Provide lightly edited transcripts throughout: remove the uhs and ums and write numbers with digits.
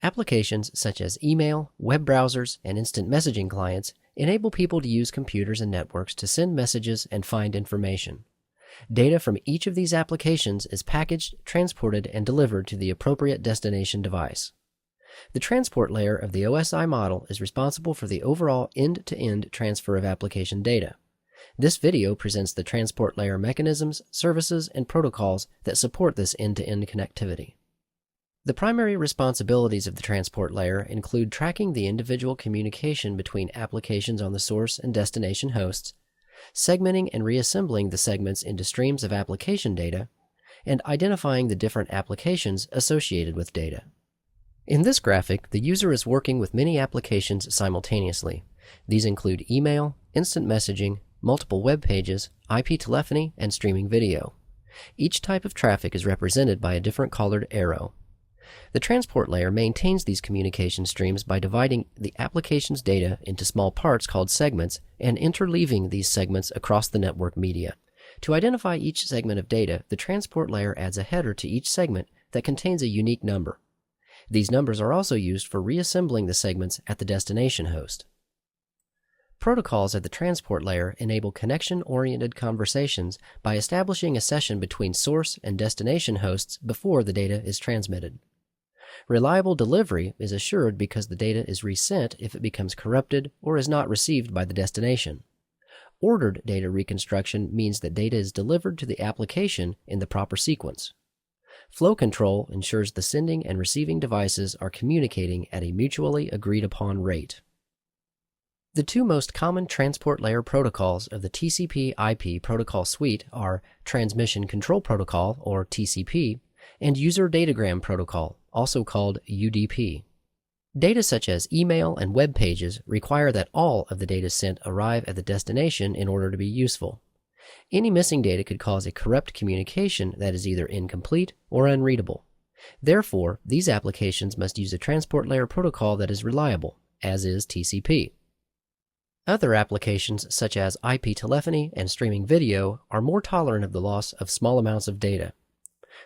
Applications such as email, web browsers, and instant messaging clients enable people to use computers and networks to send messages and find information. Data from each of these applications is packaged, transported, and delivered to the appropriate destination device. The transport layer of the OSI model is responsible for the overall end-to-end transfer of application data. This video presents the transport layer mechanisms, services, and protocols that support this end-to-end connectivity. The primary responsibilities of the transport layer include tracking the individual communication between applications on the source and destination hosts, segmenting and reassembling the segments into streams of application data, and identifying the different applications associated with data. In this graphic, the user is working with many applications simultaneously. These include email, instant messaging, multiple web pages, IP telephony, and streaming video. Each type of traffic is represented by a different colored arrow. The transport layer maintains these communication streams by dividing the application's data into small parts called segments and interleaving these segments across the network media. To identify each segment of data, the transport layer adds a header to each segment that contains a unique number. These numbers are also used for reassembling the segments at the destination host. Protocols at the transport layer enable connection-oriented conversations by establishing a session between source and destination hosts before the data is transmitted. Reliable delivery is assured because the data is resent if it becomes corrupted or is not received by the destination. Ordered data reconstruction means that data is delivered to the application in the proper sequence. Flow control ensures the sending and receiving devices are communicating at a mutually agreed-upon rate. The two most common transport layer protocols of the TCP/IP protocol suite are Transmission Control Protocol, or TCP, and User Datagram Protocol, also called UDP. Data such as email and web pages require that all of the data sent arrive at the destination in order to be useful. Any missing data could cause a corrupt communication that is either incomplete or unreadable. Therefore, these applications must use a transport layer protocol that is reliable, as is TCP. Other applications such as IP telephony and streaming video are more tolerant of the loss of small amounts of data.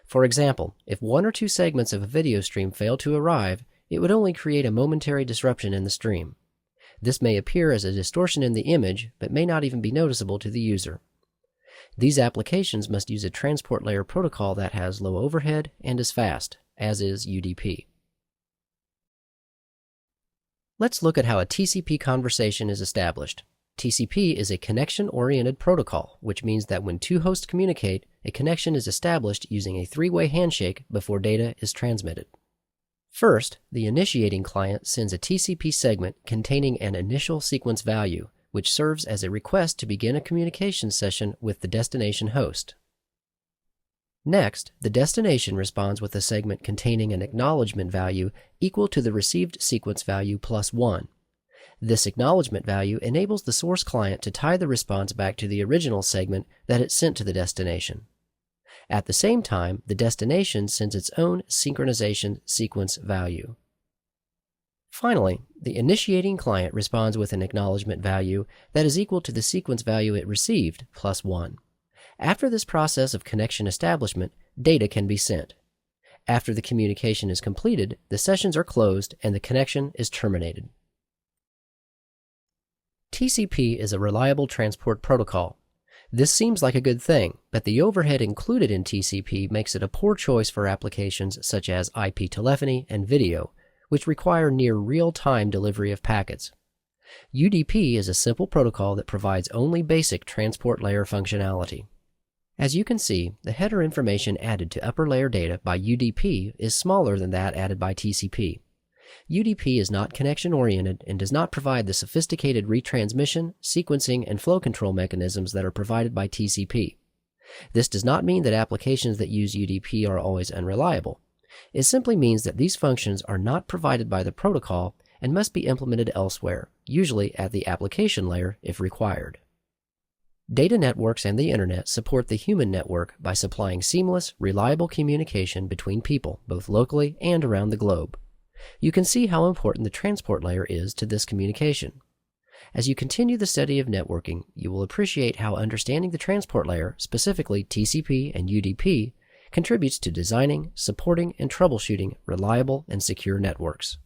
For example, if one or two segments of a video stream fail to arrive, it would only create a momentary disruption in the stream. This may appear as a distortion in the image, but may not even be noticeable to the user. These applications must use a transport layer protocol that has low overhead and is fast, as is UDP. Let's look at how a TCP conversation is established. TCP is a connection-oriented protocol, which means that when two hosts communicate, a connection is established using a three-way handshake before data is transmitted. First, the initiating client sends a TCP segment containing an initial sequence value, which serves as a request to begin a communication session with the destination host. Next, the destination responds with a segment containing an acknowledgement value equal to the received sequence value plus 1. This acknowledgement value enables the source client to tie the response back to the original segment that it sent to the destination. At the same time, the destination sends its own synchronization sequence value. Finally, the initiating client responds with an acknowledgement value that is equal to the sequence value it received plus 1. After this process of connection establishment, data can be sent. After the communication is completed, the sessions are closed and the connection is terminated. TCP is a reliable transport protocol. This seems like a good thing, but the overhead included in TCP makes it a poor choice for applications such as IP telephony and video, which require near real-time delivery of packets. UDP is a simple protocol that provides only basic transport layer functionality. As you can see, the header information added to upper layer data by UDP is smaller than that added by TCP. UDP is not connection-oriented and does not provide the sophisticated retransmission, sequencing, and flow control mechanisms that are provided by TCP. This does not mean that applications that use UDP are always unreliable. It simply means that these functions are not provided by the protocol and must be implemented elsewhere, usually at the application layer if required. Data networks and the Internet support the human network by supplying seamless, reliable communication between people, both locally and around the globe. You can see how important the transport layer is to this communication. As you continue the study of networking, you will appreciate how understanding the transport layer, specifically TCP and UDP, contributes to designing, supporting, and troubleshooting reliable and secure networks.